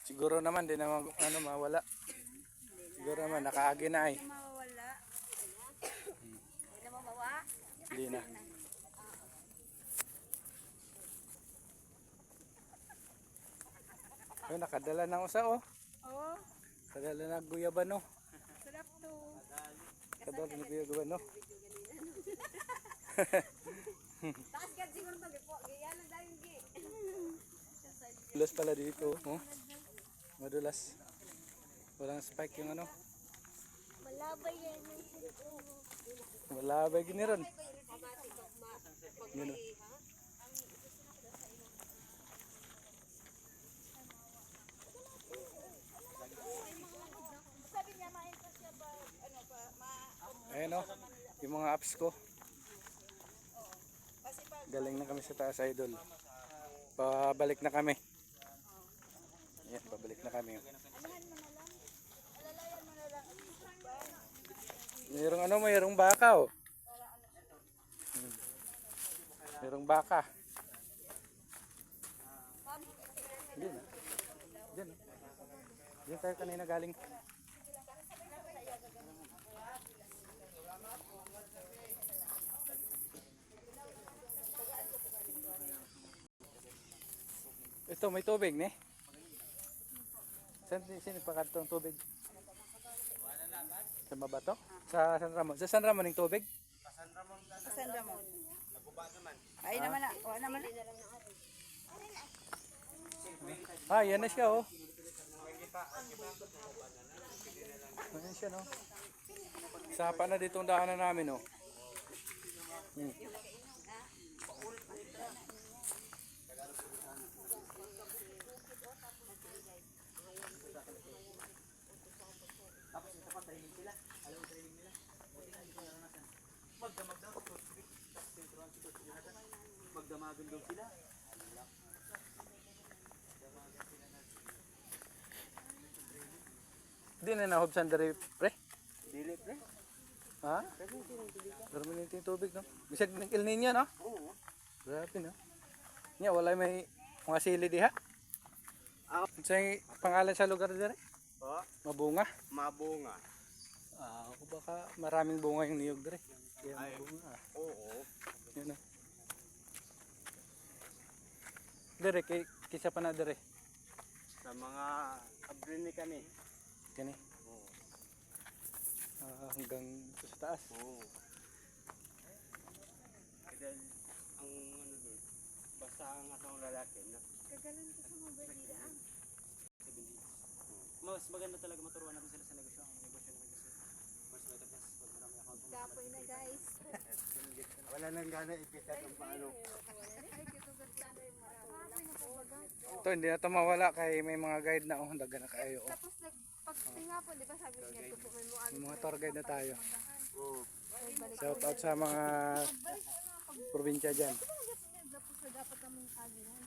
Siguro naman din naman ano mawala. Siguro naman nakaagi na ay. Mawawala. Hindi na mawawa. Hindi na. Ay, nakadala ng usa oh. Oo. Kadala na guyabano. Sarap to. Kadala na guyabano. Taas ka siguro to. Gaya lang tayo gi. Madulas pala dito. Oh. Madulas. Walang spike yung ano. Malabay yan. Malabay gini ron. Yun oh. Sabi niya ma-interest siya ba ano pa Ayan oh. Yung mga apps ko. Galing na kami sa taas idol. Pabalik na kami. Ayan, pabalik na kami. Anahan mo na lang. Alalayan mo na lang. Mayroong ano, mayroong baka oh. Mayroong baka. Diyan ah. Diyan ah. Diyan tayo kanina galing. Ito may tubig ne? Saan pakat ang tubig? Sa baba to? Sa San Ramon. Sa San Ramon yung tubig? Saan mo? Ay naman na. O naman na. Ah, yan na siya oh. Ayan siya no. Sapa na dito ang daanan namin oh. Magdamagan daw sila. Hindi na nahubsan dari pre. Dili pre. Ha? Permanente yung tubig no. Bisag ng El Nino no? Oo. Grabe no. Nya wala may mga sili diha. Ah. Sa pangalan sa lugar dire? Oh, Mabunga. mabunga. Ah, ako baka maraming bunga yung niyog dire. Kaya Ay. mabunga. Oo. Yun na. Dire kisa pa na dire. Sa mga abrin ni kani. Kani. Oo. Hanggang sa taas. Oo. Dahil ang ano doon, basta ang asang lalaki na. Kagalan ko sa mga balita. Mas maganda talaga maturuan natin sila sa negosyo. Ang negosyo naman kasi mas better plus pag marami account. Kapoy na guys. Wala nang gana ipita kung paano. Ito hindi na ito mawala kay may mga guide na oh, daga na kayo oh. Tapos pagtinga po, di ba sabi niya ito po may May mga tour guide na tayo. Oo. Shout out sa mga probinsya dyan. Tapos na dapat naman kagihan.